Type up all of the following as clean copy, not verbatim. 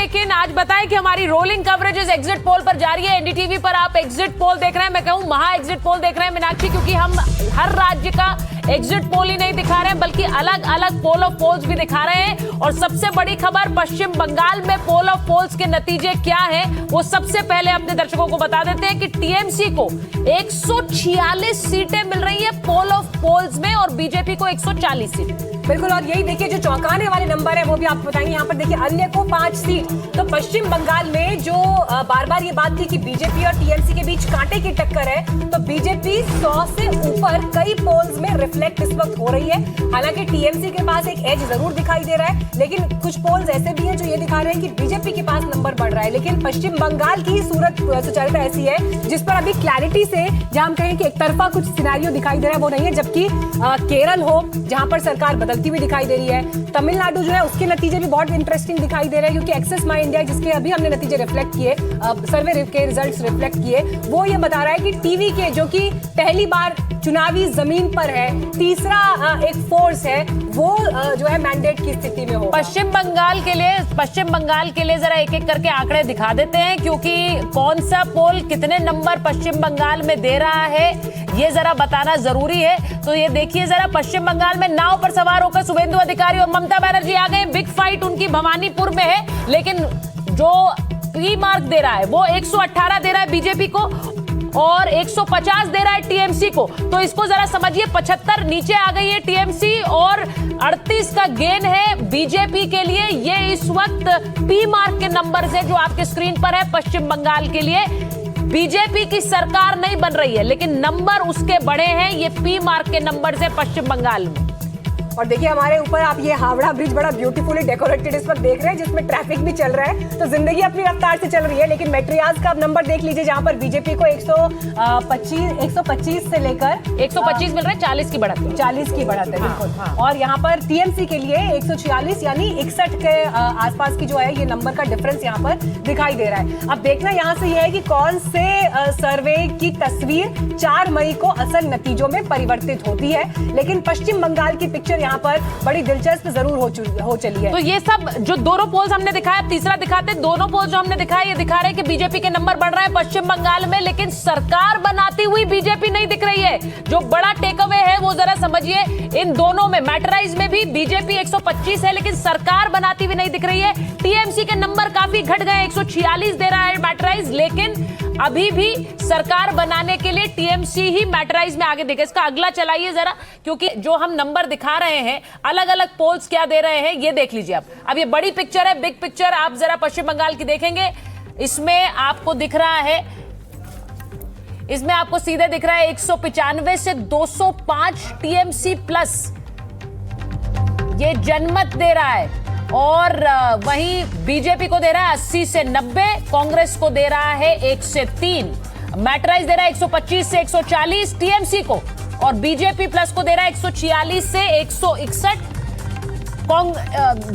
लेकिन आज बताएं कि हमारी रोलिंग कवरेज एग्जिट पोल पर जारी है। एनडीटीवी पर आप एग्जिट पोल देख रहे हैं, मैं कहूं महा एग्जिट पोल देख रहे हैं मीनाक्षी, क्योंकि हम हर राज्य का एग्जिट पोल ही नहीं दिखा रहे हैं बल्कि अलग अलग पोल ऑफ पोल्स भी दिखा रहे हैं। और सबसे बड़ी खबर, पश्चिम बंगाल में पोल ऑफ पोल्स के नतीजे क्या हैं वो सबसे पहले अपने दर्शकों को बता देते हैं कि टीएमसी को 146 सीटें मिल रही है पोल ऑफ पोल्स में और बीजेपी को 140 सीट। बिल्कुल, और यही देखिए जो चौंकाने वाले नंबर है वो भी आपको बताएंगे। यहाँ पर देखिए अन्य को 5 सीट। तो पश्चिम बंगाल में जो बार बार ये बात थी कि बीजेपी और टीएमसी के बीच कांटे की टक्कर है, तो बीजेपी 100 से ऊपर कई पोल्स में रिफ्लेक्ट इस वक्त हो रही है। हालांकि टीएमसी के पास एक एज जरूर दिखाई दे रहा है, लेकिन कुछ पोल्स ऐसे भी हैं जो ये दिखा रहे हैं कि बीजेपी के पास नंबर बढ़ रहा है। लेकिन पश्चिम बंगाल की सूरत सुचारिता ऐसी है जिस पर अभी क्लैरिटी से जहां हम कहें कि एक तरफा कुछ सिनेरियो दिखाई दे रहा है वो नहीं है। जबकि केरल हो जहां पर सरकार बदलती हुई दिखाई दे रही है, तमिलनाडु जो है उसके नतीजे भी बहुत इंटरेस्टिंग दिखाई दे रहे हैं, क्योंकि एक्सेस माई इंडिया जिसके अभी हमने नतीजे रिफ्लेक्ट किए, सर्वे के रिजल्ट्स रिफ्लेक्ट किए, वो ये बता रहा है कि टीवी के जो कि पहली बार चुनावी जमीन पर है, तीसरा एक फोर्स है, वो जो है मैंडेट की स्थिति में हो। पश्चिम बंगाल के लिए जरा एक एक करके आंकड़े दिखा देते हैं, क्योंकि कौन सा पोल कितने नंबर पश्चिम बंगाल में दे रहा है ये जरा बताना जरूरी है। तो ये देखिए जरा, पश्चिम बंगाल में नाव पर सवार होकर शुभेंदु अधिकारी और ममता बनर्जी आ गए। बिग फाइट उनकी भवानीपुर में है, लेकिन जो पी मार्क दे रहा है वो 118 दे रहा है बीजेपी को और 150 दे रहा है टीएमसी को। तो इसको जरा समझिए, 75 नीचे आ गई है टीएमसी और 38 का गेन है बीजेपी के लिए। ये इस वक्त पी मार्क के नंबर से जो आपके स्क्रीन पर है पश्चिम बंगाल के लिए। बीजेपी की सरकार नहीं बन रही है, लेकिन नंबर उसके बड़े हैं, ये पी मार्क के नंबर से पश्चिम बंगाल में। और देखिए हमारे ऊपर आप ये हावड़ा ब्रिज बड़ा ब्यूटीफुली डेकोरेटेड इस पर देख रहे हैं, जिसमें ट्रैफिक भी चल रहा है, तो जिंदगी अपनी रफ्तार से चल रही है। लेकिन मेट्रियाज का नंबर देख लीजिए, जहां पर बीजेपी को 125 से लेकर 125 मिल रहा है, 40 की बढ़त है। 40 की बढ़त है, बिल्कुल। और यहाँ पर टीएमसी के लिए 146 यानी 61 के आसपास की जो है ये नंबर का डिफरेंस यहाँ पर दिखाई दे रहा है। अब देखना यहाँ से ये है कि कौन से सर्वे की तस्वीर 4 मई को असल नतीजों में परिवर्तित होती है। लेकिन पश्चिम बंगाल की पिक्चर यहाँ पर बड़ी दिलचस्प जरूर हो चली है। तो ये सब जो दोनों पोल्स हमने दिखाया, तीसरा दिखाते, दोनों पोल्स जो हमने दिखाया ये दिखा रहे हैं कि बीजेपी के नंबर बढ़ रहे हैं पश्चिम बंगाल में, लेकिन सरकार बनाती हुई बीजेपी नहीं दिख रही है। जो बड़ा टेक अवे है वो जरा समझिए, इन दोनों में मैटराइज में भी बीजेपी 125 है, लेकिन सरकार बनाती हुई नहीं दिख रही है। टीएमसी के नंबर काफी घट गए, 146 दे रहा है मैटराइज, लेकिन अभी भी सरकार बनाने के लिए टीएमसी ही मैटराइज में आगे दिखे। इसका अगला चलाइए जरा, क्योंकि जो हम नंबर दिखा रहे हैं अलग अलग पोल्स क्या दे रहे हैं ये देख लीजिए। अब ये बड़ी पिक्चर है, बिग पिक्चर आप जरा पश्चिम बंगाल की देखेंगे। इसमें आपको दिख रहा है, इसमें आपको सीधे दिख रहा है 195 से 205 टीएमसी प्लस ये जनमत दे रहा है, और वहीं बीजेपी को दे रहा है 80 से 90, कांग्रेस को दे रहा है 1 से 3, मैटराइज दे रहा है 125 से 140 टीएमसी को, और बीजेपी प्लस को दे रहा है 146 से 161।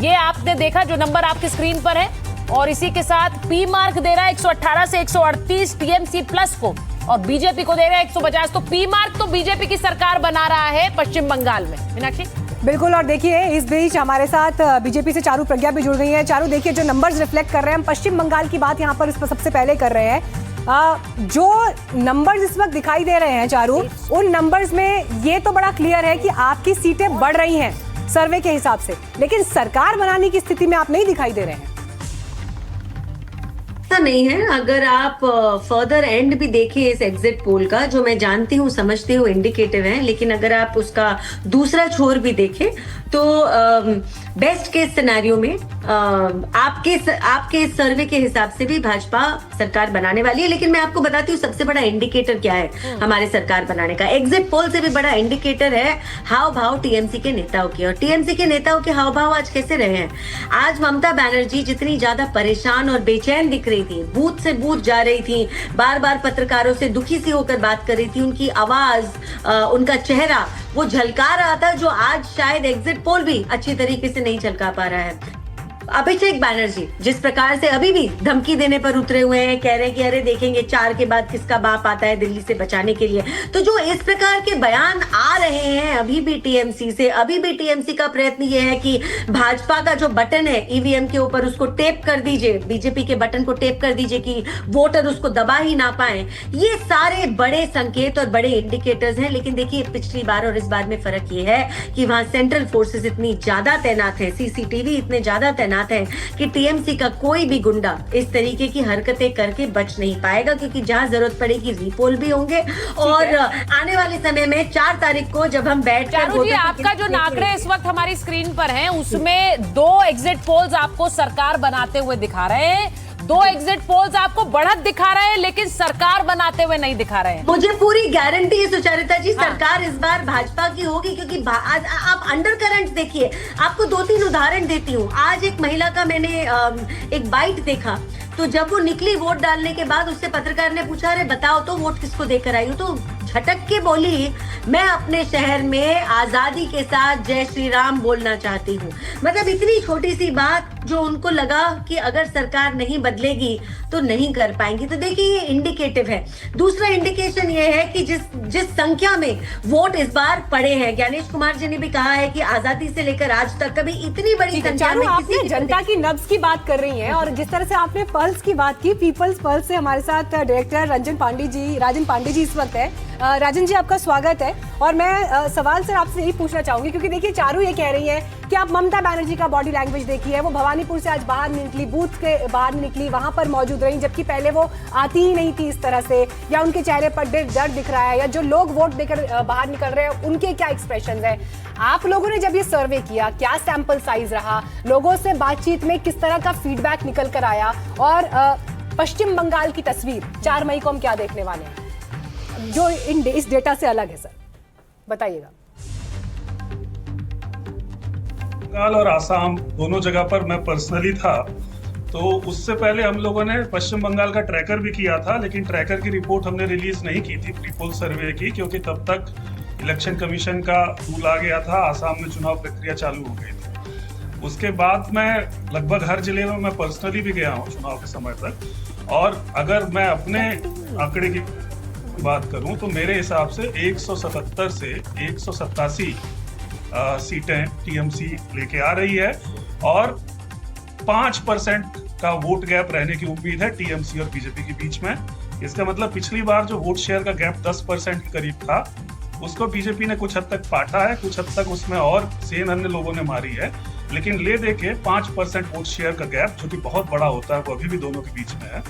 ये आपने देखा जो नंबर आपकी स्क्रीन पर है, और इसी के साथ पी मार्क दे रहा है 118 से 138 टीएमसी प्लस को, और बीजेपी को दे रहा है 150। तो पी मार्क तो बीजेपी की सरकार बना रहा है पश्चिम बंगाल में। मीनाक्षी बिल्कुल, और देखिए इस बीच हमारे साथ बीजेपी से चारू प्रज्ञा भी जुड़ गई है। चारू देखिए जो नंबर्स रिफ्लेक्ट कर रहे हैं, हम पश्चिम बंगाल की बात यहाँ पर इस पर सबसे पहले कर रहे हैं। जो नंबर्स इस वक्त दिखाई दे रहे हैं चारू, उन नंबर्स में ये तो बड़ा क्लियर है कि आपकी सीटें बढ़ रही हैं सर्वे के हिसाब से, लेकिन सरकार बनाने की स्थिति में आप नहीं दिखाई दे रहे हैं। ऐसा नहीं है। अगर आप फर्दर एंड भी देखें इस एग्जिट पोल का, जो मैं जानती हूँ समझती हूँ इंडिकेटिव है, लेकिन अगर आप उसका दूसरा छोर भी देखें तो बेस्ट केस सिनेरियो में आपके सर्वे के हिसाब से भी भाजपा सरकार बनाने वाली है। लेकिन मैं आपको बताती हूँ सबसे बड़ा इंडिकेटर क्या है हमारे सरकार बनाने का। एग्जिट पोल से भी बड़ा इंडिकेटर है हाव भाव टीएमसी के नेताओं की, और टीएमसी के नेताओं के हाव भाव आज कैसे रहे हैं। आज ममता बनर्जी जितनी ज्यादा परेशान और बेचैन दिख रही थी, बूथ से बूथ जा रही थी, बार बार पत्रकारों से दुखी सी होकर बात कर रही थी, उनकी आवाज, उनका चेहरा वो झलका रहा था, जो आज शायद एग्जिट पोल भी अच्छी तरीके से नहीं झलका पा रहा है। अभिषेक बैनर्जी जिस प्रकार से अभी भी धमकी देने पर उतरे हुए हैं, कह रहे हैं कि अरे देखेंगे 4 के बाद किसका बाप आता है दिल्ली से बचाने के लिए, तो जो इस प्रकार के बयान आ रहे हैं अभी भी टीएमसी से, अभी भी टीएमसी का प्रयत्न ये है कि भाजपा का जो बटन है ईवीएम के ऊपर उसको टेप कर दीजिए, बीजेपी के बटन को टेप कर दीजिए कि वोटर उसको दबा ही ना पाए। ये सारे बड़े संकेत और बड़े इंडिकेटर्स हैं। लेकिन देखिए पिछली बार और इस बार में फर्क ये है कि वहां सेंट्रल फोर्सेस इतनी ज्यादा तैनात है, सीसीटीवी इतने ज्यादा तैनात है कि टीएमसी का कोई भी गुंडा इस तरीके की हरकतें करके बच नहीं पाएगा, क्योंकि जहां जरूरत पड़ेगी रिपोल भी होंगे। और आने वाले समय में 4 तारीख को जब हम बैठ चारू जी, आपका जो आंकड़े इस वक्त हमारी स्क्रीन पर हैं उसमें 2 एग्जिट पोल्स आपको सरकार बनाते हुए दिखा रहे हैं, 2 एग्जिट पोल्स आपको बढ़त दिखा रहे हैं, लेकिन सरकार बनाते हुए नहीं दिखा रहे हैं। मुझे पूरी गारंटी है सुचारिता जी, सरकार इस बार भाजपा की होगी, क्योंकि आप अंडर करंट देखिए। आपको 2-3 उदाहरण देती हूँ। आज एक महिला का मैंने एक बाइट देखा, तो जब वो निकली वोट डालने के बाद उससे पत्रकार ने पूछा अरे बताओ तो वोट किसको देकर आई हो, तो झटक के बोली मैं अपने शहर में आजादी के साथ जय श्री राम बोलना चाहती हूँ। मतलब इतनी छोटी सी बात जो उनको लगा कि अगर सरकार नहीं बदलेगी तो नहीं कर पाएंगी। तो देखिए ये इंडिकेटिव है। दूसरा इंडिकेशन ये है कि जिस संख्या में वोट इस बार पड़े हैं, ज्ञानेश कुमार जी ने भी कहा है कि आजादी से लेकर आज तक कभी इतनी बड़ी संख्या में आपने जनता की नब्ज की बात कर रही हैं, और जिस तरह से आपने पल्स की बात की, पीपल्स पल्स से हमारे साथ डायरेक्टर राजन पांडे जी इस वक्त है। राजन जी आपका स्वागत है। और मैं सवाल सर आपसे यही पूछना चाहूंगी, क्योंकि देखिए चारू ये कह रही है कि आप ममता बनर्जी का बॉडी लैंग्वेज देखिए, वो भवानीपुर से आज बाहर निकली, बूथ के बाहर निकली, वहां पर मौजूद रही, जबकि पहले वो आती ही नहीं थी इस तरह से, या उनके चेहरे पर दर्द दिख रहा है, या जो लोग वोट देकर बाहर निकल रहे हैं उनके क्या एक्सप्रेशन है। आप लोगों ने जब ये सर्वे किया, क्या सैंपल साइज रहा, लोगों से बातचीत में किस तरह का फीडबैक निकल कर आया, और पश्चिम बंगाल की तस्वीर 4 मई को हम क्या देखने वाले हैं जो इस डेटा से अलग है? सर बताइएगा। बंगाल और आसाम दोनों जगह पर मैं पर्सनली था, तो उससे पहले हम लोगों ने पश्चिम बंगाल का ट्रैकर भी किया था, लेकिन ट्रैकर की रिपोर्ट हमने रिलीज नहीं की थी प्री पोल सर्वे की, क्योंकि तब तक इलेक्शन कमीशन का रूल आ गया था, आसाम में चुनाव प्रक्रिया चालू हो गई थी। उसके बाद मैं लगभग हर जिले में मैं पर्सनली भी गया हूँ चुनाव के समय तक, और अगर मैं अपने आंकड़े की बात करूं तो मेरे हिसाब से 177 से 187 सीटें टीएमसी लेके आ रही है, और 5% का वोट गैप रहने की उम्मीद है टीएमसी और बीजेपी के बीच में। इसका मतलब पिछली बार जो वोट शेयर का गैप 10% के करीब था, उसको बीजेपी ने कुछ हद तक पाटा है, कुछ हद तक उसमें और सेन अन्य लोगों ने मारी है, लेकिन ले दे के 5% वोट शेयर का गैप, जो कि बहुत बड़ा होता है, वो अभी भी दोनों के बीच में है।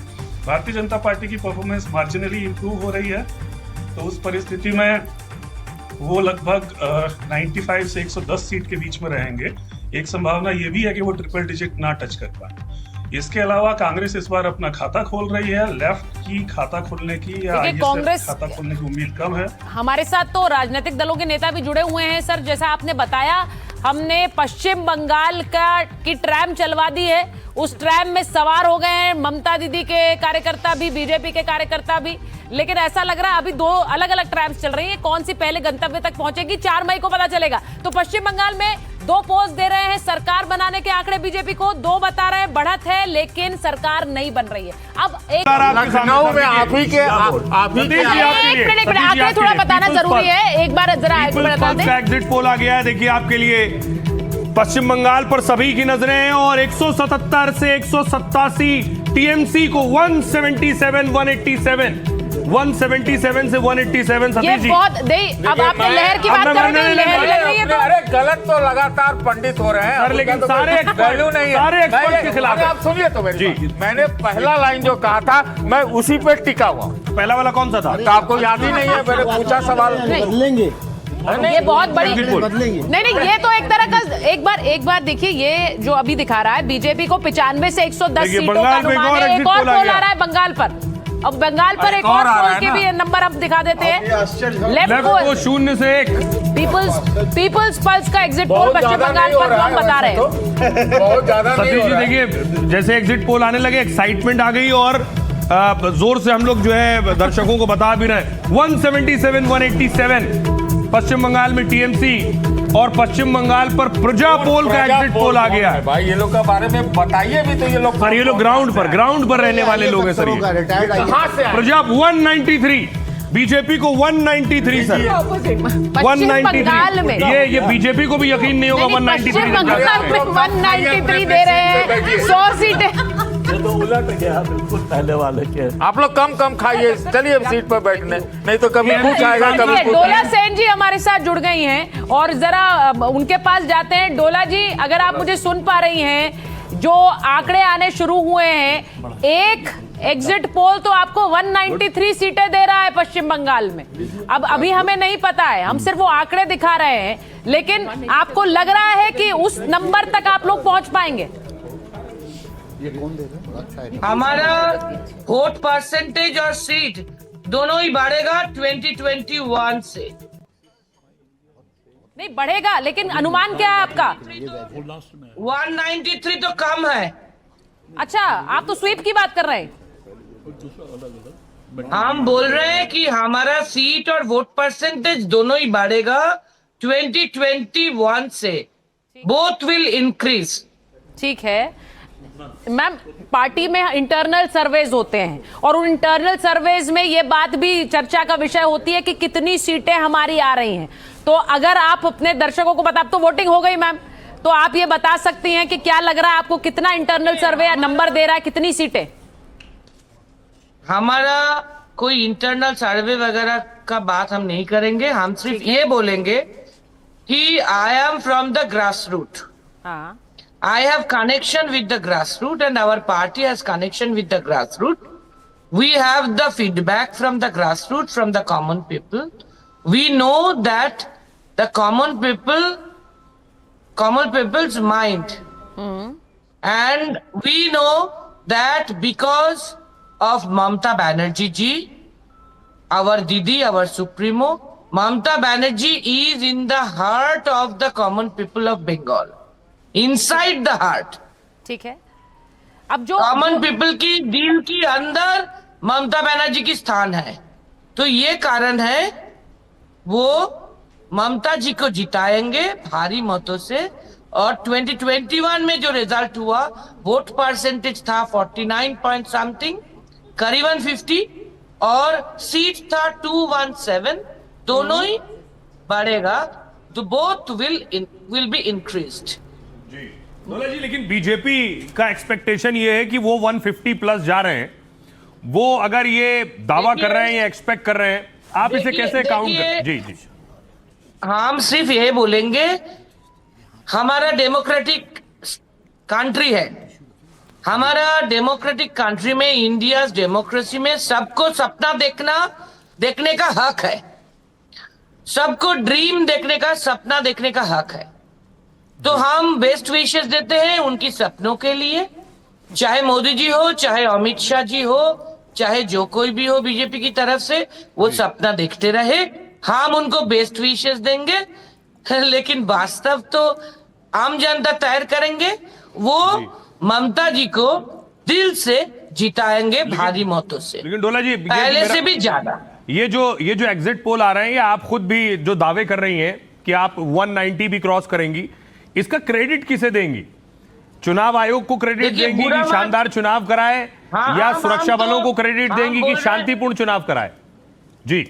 भारतीय जनता पार्टी की परफॉर्मेंस मार्जिनली इंप्रूव हो रही है, तो उस परिस्थिति में वो लगभग 95 से 110 सीट के बीच में रहेंगे। एक संभावना ये भी है कि वो ट्रिपल डिजिट ना टच कर पाए। इसके अलावा कांग्रेस इस बार अपना खाता खोल रही है, लेफ्ट की खाता खोलने की या कांग्रेस खाता खोलने की उम्मीद कम है। हमारे साथ तो राजनीतिक दलों के नेता भी जुड़े हुए हैं। सर जैसा आपने बताया, हमने पश्चिम बंगाल की ट्रैम चलवा दी है, उस ट्रैम में सवार हो गए हैं ममता दीदी के कार्यकर्ता भी, बीजेपी के कार्यकर्ता भी, लेकिन ऐसा लग रहा है अभी 2 अलग अलग ट्रैम्स चल रही है। कौन सी पहले गंतव्य तक पहुंचेगी 4 मई को पता चलेगा। तो पश्चिम बंगाल में 2 पोल्स दे रहे हैं सरकार बनाने के आंकड़े बीजेपी को, 2 बता रहे हैं बढ़त है, लेकिन सरकार नहीं बन रही है। अब एक लखनऊ में आप ही के आंकड़े थोड़ा बताना जरूरी है, एक बार जरा बता दें। एग्जिट पोल आ गया है, देखिए आपके लिए पश्चिम बंगाल पर सभी की नजरें हैं, और 177 से 187 टीएमसी को 177 से 187 ये बहुत नहीं। अब आपने लहर की बात कर रहे हैं, लहर लग रही है तो अरे गलत तो लगातार पंडित हो रहे हैं, लेकिन तो सारे वैल्यू नहीं है, सारे एक्सपर्ट के खिलाफ। आप सुनिए तो मेरी बात। मैंने पहला लाइन जो कहा था मैं उसी पे टिका हुआ। पहला वाला कौन सा था? तो आपको याद ही नहीं है, मैंने पूछा सवाल। बदलेंगे, ये बहुत बड़ी नहीं, ये तो एक तरह का एक बार देखिए, ये जो अभी दिखा रहा है बीजेपी को 95 से 110 सीटों का अनुमान है। एक और पोल आ रहा है बंगाल पर, अब बंगाल पर एक और पोल के भी नंबर अब दिखा देते हैं। लेफ्ट को 0 से 1 पीपल्स पल्स का एग्जिट पोल पश्चिम बंगाल पर हम बता रहे हैं। बहुत ज्यादा सतीश जी देखिए, जैसे एग्जिट पोल आने लगे एक्साइटमेंट आ गई, और जोर से हम लोग जो है दर्शकों को बता भी रहे हैं। 177 187 पश्चिम बंगाल में टीएमसी और पश्चिम बंगाल पर प्रजा पोल का एग्जिट पोल आ गया है। भाई ये लोग के बारे में बताइए भी, तो ये लोग सर ये लोग ग्राउंड पर रहने वाले लोग हैं सर। ये कहाँ से आए? प्रजा 193, बीजेपी को 193 सर, पश्चिम बंगाल में 193। ये बीजेपी को भी यकीन नहीं होगा पश्चिम 193 बंगाल में 193 दे रहे हैं, 100 सीटें। तो उलट गया बिल्कुल पहले वाले के। आप लोग कम खाइए, चलिए सीट पर बैठने, नहीं तो कभी कुछ आएगा कभी देखिए, कुछ डोला आएगा। सेन जी हमारे साथ जुड़ गई हैं और जरा उनके पास जाते हैं। डोला जी, अगर आप मुझे सुन पा रही हैं, जो आंकड़े आने शुरू हुए हैं, एक एग्जिट पोल तो आपको 193 सीटें दे रहा है पश्चिम बंगाल में। अब अभी हमें नहीं पता है, हम सिर्फ वो आंकड़े दिखा रहे हैं, लेकिन आपको लग रहा है कि उस नंबर तक आप लोग पहुंच पाएंगे? हमारा वोट परसेंटेज और सीट दोनों ही बढ़ेगा 2021 से। नहीं बढ़ेगा, लेकिन अनुमान क्या है आपका? 193 तो कम है। अच्छा, आप तो स्वीप की बात कर रहे हैं। हम बोल रहे हैं कि हमारा सीट और वोट परसेंटेज दोनों ही बढ़ेगा 2021 से। Both will increase. ठीक है मैम, पार्टी में इंटरनल सर्वेज होते हैं और उन इंटरनल सर्वेज में ये बात भी चर्चा का विषय होती है कि कितनी सीटें हमारी आ रही हैं। तो अगर आप अपने दर्शकों को बता, अब तो वोटिंग हो गई मैम, तो आप ये बता सकती हैं कि क्या लग रहा है आपको, कितना इंटरनल सर्वे या नंबर दे रहा है, कितनी सीटें? हमारा कोई इंटरनल सर्वे वगैरह का बात हम नहीं करेंगे। हम सिर्फ ये बोलेंगे कि I am from the grass root. हाँ, I have connection with the grassroots and our party has connection with the grassroots. We have the feedback from the grassroots, from the common people. We know that the common people's mind. And we know that because of Mamata Banerjee ji, our Didi, our Supremo, Mamata Banerjee is in the heart of the common people of Bengal. Inside the heart. ठीक है। अब जो common people की दिल के अंदर ममता बनर्जी की स्थान है, तो ये कारण है वो ममता जी को जिताएंगे भारी मतों से। और 2021 में जो रिजल्ट हुआ, वोट परसेंटेज था 49 पॉइंट समथिंग, करीबन 50, और सीट था 217, दोनों ही बढ़ेगा, तो बोथ विल बी इंक्रीज्ड। डोला जी, लेकिन बीजेपी का एक्सपेक्टेशन ये है कि वो 150 प्लस जा रहे हैं। वो अगर ये दावा कर रहे हैं या एक्सपेक्ट कर रहे हैं, आप इसे कैसे काउंट कर? जी जी, हम सिर्फ ये बोलेंगे, हमारा डेमोक्रेटिक कंट्री है। हमारा डेमोक्रेटिक कंट्री में, इंडिया डेमोक्रेसी में सबको सपना देखने का हक है। सबको ड्रीम देखने का, सपना देखने का हक है। तो हम बेस्ट विशेस देते हैं उनकी सपनों के लिए, चाहे मोदी जी हो, चाहे अमित शाह जी हो, चाहे जो कोई भी हो बीजेपी की तरफ से, वो सपना देखते रहे। हम उनको बेस्ट विशेस देंगे, लेकिन वास्तव तो आम जनता तय करेंगे। वो ममता जी को दिल से जिताएंगे भारी मतों से, लेकिन डोला जी पहले से भी ज्यादा। ये जो एग्जिट पोल आ रहे हैं, या आप खुद भी जो दावे कर रही हैं कि आप 190 भी क्रॉस करेंगी, इसका क्रेडिट किसे देंगी? चुनाव आयोग को क्रेडिट देंगी कि शानदार चुनाव कराए, या सुरक्षा बलों को क्रेडिट देंगी कि शांतिपूर्ण चुनाव कराए? जी,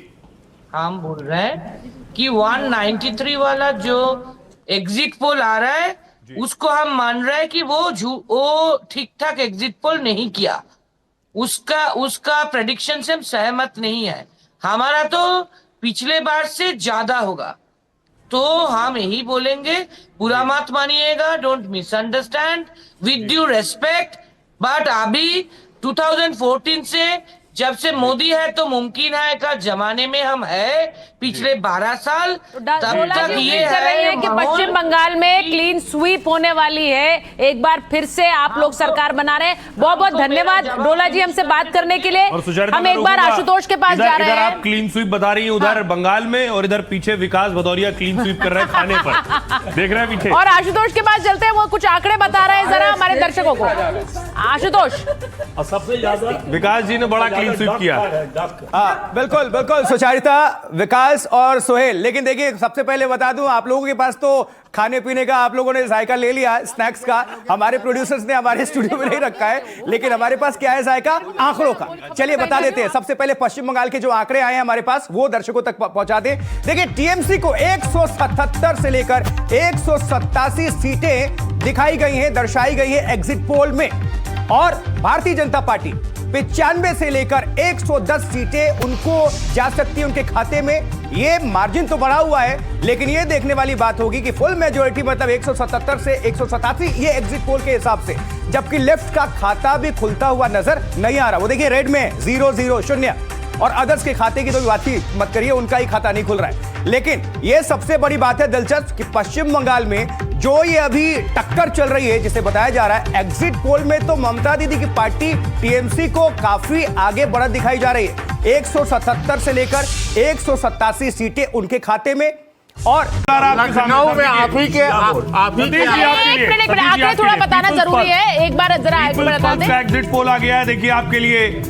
हम बोल रहे हैं कि 193 वाला जो एग्जिट पोल आ रहा है, उसको हम मान रहे हैं कि वो ठीक ठाक एग्जिट पोल नहीं किया। उसका प्रेडिक्शन से हम सहमत नहीं है। हमारा तो पिछले बार से ज्यादा होगा। तो हम यही बोलेंगे, बुरा मत मानिएगा, don't misunderstand, with due respect, but अभी 2014 से जब से मोदी है तो मुमकिन है का जमाने में हम है, पिछले 12 साल तब तक ये है कि पश्चिम बंगाल में क्लीन स्वीप होने वाली है। एक बार फिर से आप लोग सरकार बना रहे हैं। बहुत बहुत धन्यवाद डोला जी हमसे बात करने के लिए। हम एक बार आशुतोष के पास जा रहे हैं। आप क्लीन स्वीप बता रही हैं उधर बंगाल में, और इधर पीछे विकास भदौरिया क्लीन स्वीप कर रहे हैं खाने पर, देख रहे हैं पीछे। और आशुतोष के पास चलते हैं, वो कुछ आंकड़े बता रहे हैं जरा हमारे दर्शकों को। आशुतोष, सबसे ज्यादा विकास जी ने बड़ा क्लीन स्वीप किया। हाँ बिल्कुल बिल्कुल, सुचारिता, विकास और सोहेल। लेकिन देखिए, सबसे पहले बता दूं, आप लोगों के पास तो खाने पीने का आप लोगों ने जायका ले लिया, स्नैक्स का। हमारे प्रोड्यूसर्स ने हमारे स्टूडियो में नहीं रखा है, लेकिन हमारे पास क्या है जायका? आंकड़ों का। चलिए बता देते हैं। सबसे पहले पश्चिम बंगाल के जो आंकड़े आए हैं हमारे पास, वो दर्शकों तक पहुंचा दें। देखिए, टीएमसी को 177 से लेकर 187 सीटें दिखाई गई हैं, दर्शाई गई है एग्जिट पोल में, और भारतीय जनता पार्टी 95 से लेकर 110 सीटें उनको जा सकती है उनके खाते में। ये मार्जिन तो बढ़ा हुआ है, लेकिन ये देखने वाली बात होगी कि फुल मेजोरिटी मतलब 177 से 187, ये एग्जिट पोल के हिसाब से, जबकि लेफ्ट का खाता भी खुलता हुआ नजर नहीं आ रहा। वो देखिए रेड में 0-0 शून्य, और अदर्स के खाते की तो बात ही मत करिए, उनका ही खाता नहीं खुल रहा है। लेकिन ये सबसे बड़ी बात है दिलचस्प कि पश्चिम बंगाल में जो ये अभी टक्कर चल रही है, जिसे बताया जा रहा है एग्जिट पोल में, तो ममता दीदी की पार्टी टीएमसी को काफी आगे बढ़त दिखाई जा रही है। 177 से लेकर 187 सीटें उनके खाते में, और लखनऊ में आप ही के एक मिनट आगे थोड़ा बताना जरूरी है, एक बार जरा बता दें। एग्जिट पोल आ गया है, देखिए आपके लिए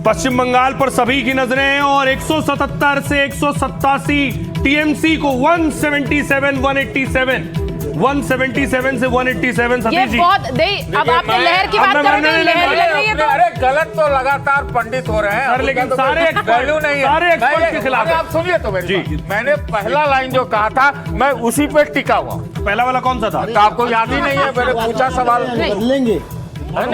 पश्चिम बंगाल पर सभी की नजरें हैं, और 177 से 187 टीएमसी को 177 से 187 ये बहुत नहीं। अब आपने लहर की बात कर रहे हैं, लहर लग रही है तो अरे गलत तो लगातार पंडित हो रहे हैं सर, लेकिन सारे वैल्यू नहीं है, सारे एक्सपर्ट के खिलाफ है। आप सुनिए तो मेरी बात। मैंने पहला लाइन जो कहा था, मैं उसी पे टिका हुआ। पहला वाला कौन सा था? तो आपको याद ही नहीं है, मैंने पूछा सवाल। बदलेंगे,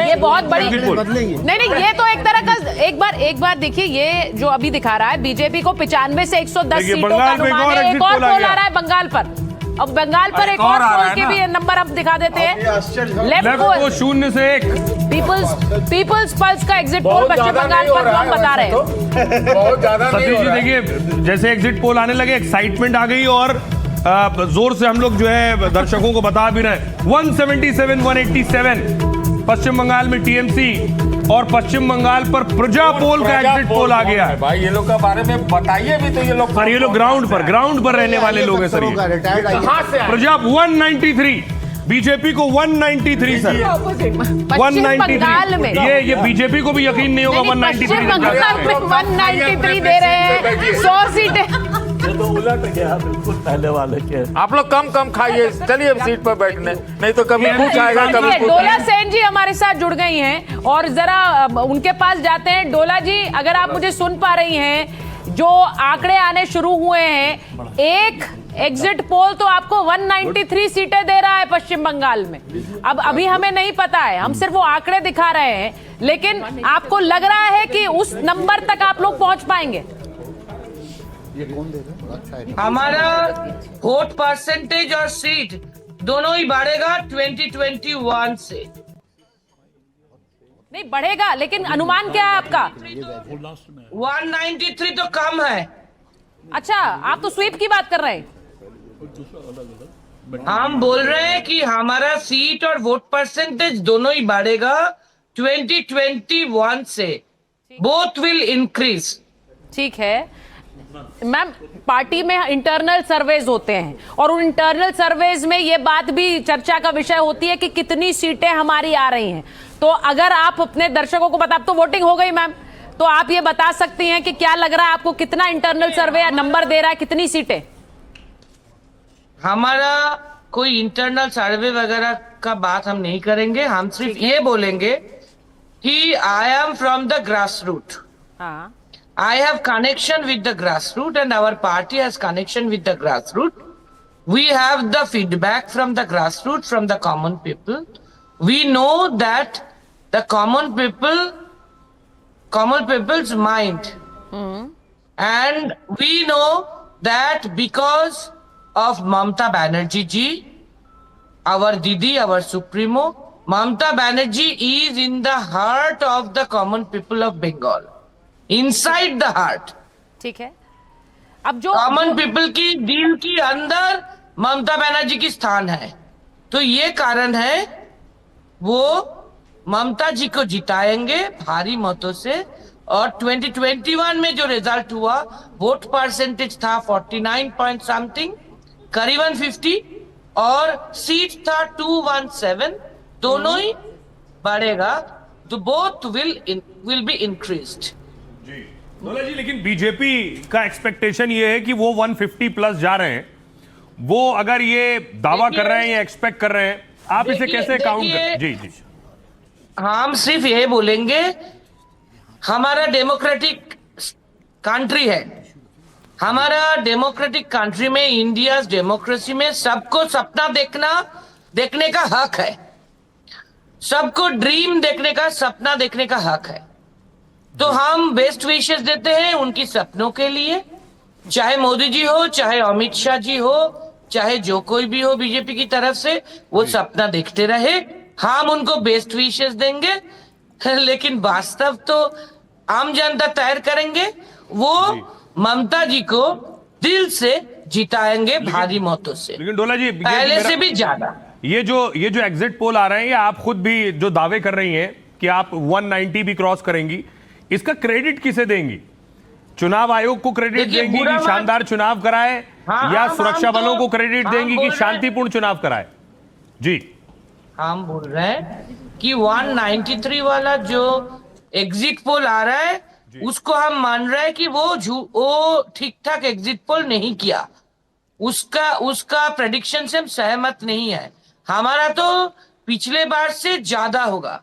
ये बहुत बड़ी नहीं, ये तो एक तरह का एक बार देखिए, ये जो अभी दिखा रहा है बीजेपी को 95 से 110 सीटों का अनुमान है। एक और पोल आ रहा है बंगाल पर, अब बंगाल पर एक और पोल के भी नंबर हम दिखा देते हैं। लेफ्ट को 0 से 1, पीपल्स पल्स का एग्जिट पोल पश्चिम बंगाल पर हम बता रहे हैं। बहुत ज्यादा सतीश जी देखिए, जैसे एग्जिट पोल आने लगे एक्साइटमेंट आ गई, और जोर से हम लोग जो है दर्शकों को बता भी रहे हैं। 177, 187 पश्चिम बंगाल में टीएमसी, और पश्चिम बंगाल पर प्रजा पोल का एग्जिट पोल आ गया है। भाई ये लोग के बारे में बताइए भी, तो ये लोग सर, ये लोग ग्राउंड पर रहने वाले लोग हैं सर। प्रजा 193, बीजेपी को 193 सर, 193 में ये बीजेपी को भी यकीन नहीं होगा 193 बंगाल में 193 दे रहे हैं, 100 सीटें। ये तो उलट गया बिल्कुल पहले वाले के। आप लोग कम खाइए, चलिए सीट पर बैठने, नहीं तो कभी कुछ आएगा कभी कुछ। डोला सेन जी हमारे साथ जुड़ गई हैं, और जरा उनके पास जाते हैं। डोला जी, अगर आप मुझे सुन पा रही हैं, जो आंकड़े आने शुरू हुए हैं, एक एग्जिट पोल तो आपको 193 सीटें दे रहा है पश्चिम बंगाल में। अब अभी हमें नहीं पता है, हम सिर्फ वो आंकड़े दिखा रहे हैं, लेकिन आपको लग रहा है कि उस नंबर तक आप लोग पहुंच पाएंगे? हमारा वोट परसेंटेज और सीट दोनों ही बढ़ेगा 2021 से। नहीं बढ़ेगा, लेकिन अनुमान क्या है आपका? 193 तो कम है। अच्छा, आप तो स्वीप की बात कर रहे हैं। हम बोल रहे हैं कि हमारा सीट और वोट परसेंटेज दोनों ही बढ़ेगा 2021 से। Both will increase. ठीक है मैम, पार्टी में इंटरनल सर्वेज होते हैं, और उन इंटरनल सर्वेज में ये बात भी चर्चा का विषय होती है कि कितनी सीटें हमारी आ रही हैं। तो अगर आप अपने दर्शकों को बता, अब तो वोटिंग हो गई मैम, तो आप ये बता सकती हैं कि क्या लग रहा है आपको, कितना इंटरनल सर्वे या नंबर दे रहा है, कितनी सीटें? हमारा कोई इंटरनल सर्वे वगैरह का बात हम नहीं करेंगे, हम सिर्फ ये बोलेंगे कि I am from the grass root. हाँ, I have connection with the grassroots, and our party has connection with the grassroots. We have the feedback from the grassroots, from the common people. We know that the common people's mind. And we know that because of Mamata Banerjee ji, our Didi, our Supremo, Mamata Banerjee is in the heart of the common people of Bengal. Inside the heart. ठीक है। अब जो common people की दिल के अंदर ममता बनर्जी की स्थान है, तो ये कारण है वो ममता जी को जिताएंगे भारी मतों से। और 2021 में जो रिजल्ट हुआ, वोट परसेंटेज था 49 पॉइंट समथिंग, करीबन 50, और सीट था 217, दोनों ही बढ़ेगा, तो बोथ विल बी इंक्रीज्ड। डोला जी, लेकिन बीजेपी का एक्सपेक्टेशन ये है कि वो 150 प्लस जा रहे हैं। वो अगर ये दावा कर रहे हैं या एक्सपेक्ट कर रहे हैं, आप इसे कैसे काउंट कर? जी जी, हम सिर्फ ये बोलेंगे हमारा डेमोक्रेटिक कंट्री है। हमारा डेमोक्रेटिक कंट्री में, इंडिया डेमोक्रेसी में सबको सपना देखने का हक है। सबको ड्रीम देखने का, सपना देखने का हक है। तो हम बेस्ट विशेस देते हैं उनकी सपनों के लिए, चाहे मोदी जी हो, चाहे अमित शाह जी हो, चाहे जो कोई भी हो बीजेपी की तरफ से, वो सपना देखते रहे। हम उनको बेस्ट विशेस देंगे, लेकिन वास्तव तो आम जनता तैयार करेंगे। वो ममता जी को दिल से जिताएंगे भारी मतों से, लेकिन डोला जी, पहले से भी ज्यादा। ये जो एग्जिट पोल आ रहे हैं, या आप खुद भी जो दावे कर रही हैं कि आप 190 भी क्रॉस करेंगी, इसका क्रेडिट किसे देंगी? चुनाव आयोग को क्रेडिट देंगी कि शानदार चुनाव कराए, या सुरक्षा बलों को क्रेडिट देंगी कि शांतिपूर्ण चुनाव कराए? जी, हम बोल रहे हैं कि 193 वाला जो एग्जिट पोल आ रहा है, उसको हम मान रहे हैं कि वो ठीक ठाक एग्जिट पोल नहीं किया। उसका प्रेडिक्शन से हम सहमत नहीं है। हमारा तो पिछले बार से ज्यादा होगा।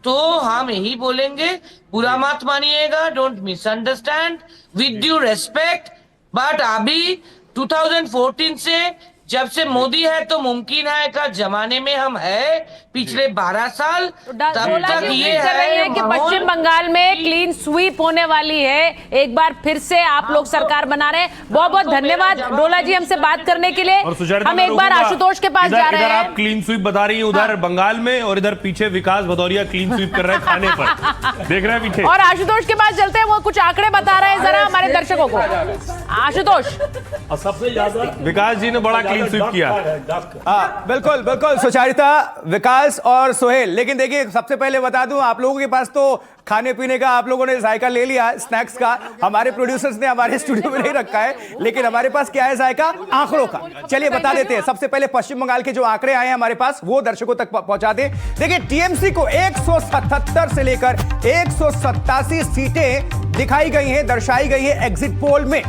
तो हम यही बोलेंगे, बुरा मत मानिएगा, don't misunderstand, with due respect. But अभी 2014 से, जब से मोदी है तो मुमकिन है का जमाने में हम है, पिछले 12 साल तब तक ये कर रही है कि पश्चिम बंगाल में क्लीन स्वीप होने वाली है। एक बार फिर से आप लोग सरकार बना रहे हैं। बहुत बहुत धन्यवाद डोला जी हमसे बात करने के लिए। हम एक बार आशुतोष के पास जा रहे हैं। आप क्लीन स्वीप बता रही हैं उधर बंगाल में, और इधर पीछे विकास भदौरिया क्लीन स्वीप कर रहे हैं खाने पर, देख रहे हैं पीछे। और आशुतोष के पास चलते हैं, वो कुछ आंकड़े बता रहे हैं जरा हमारे दर्शकों को। आशुतोष, और सबसे ज्यादा विकास जी ने बड़ा क्लीन स्वीप किया। हाँ, बिल्कुल बिल्कुल सुचारिता, विकास और सोहेल। लेकिन देखिए, सबसे पहले बता दूं, आप लोगों के पास तो खाने पीने का आप लोगों ने जायका ले लिया, स्नैक्स का। हमारे प्रोड्यूसर्स ने हमारे स्टूडियो में नहीं रखा है, लेकिन हमारे पास क्या है जायका? आंकड़ों का। चलिए बता देते हैं। सबसे पहले पश्चिम बंगाल के जो आंकड़े आए हैं हमारे पास, वो दर्शकों तक पहुंचा दें। देखिए, टीएमसी को 177 से लेकर 187 सीटें दिखाई गई हैं, दर्शाई गई है एग्जिट पोल में।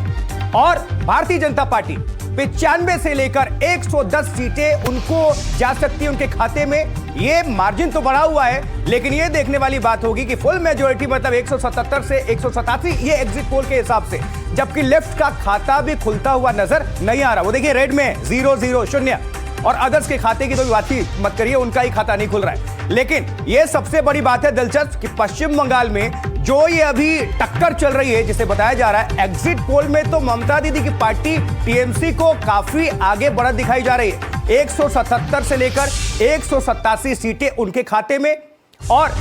और भारतीय जनता पार्टी 95 से लेकर 110 सीटें उनको जा सकती है उनके खाते में। ये मार्जिन तो बढ़ा हुआ है, लेकिन ये देखने वाली बात होगी कि फुल मेजॉरिटी मतलब 177 से 187, ये एग्जिट पोल के हिसाब से। जबकि लेफ्ट का खाता भी खुलता हुआ नजर नहीं आ रहा। वो देखिए, रेड में 0 0 और अदर्स के खाते की तो बात ही मत करिए, उनका ही खाता नहीं खुल रहा है। लेकिन ये सबसे बड़ी बात है दिलचस्प कि पश्चिम बंगाल में जो ये अभी टक्कर चल रही है, जिसे बताया जा रहा है एग्जिट पोल में, तो ममता दीदी की पार्टी टीएमसी को काफी आगे बढ़त दिखाई जा रही है। 177 से लेकर 187 सीटें उनके खाते में। और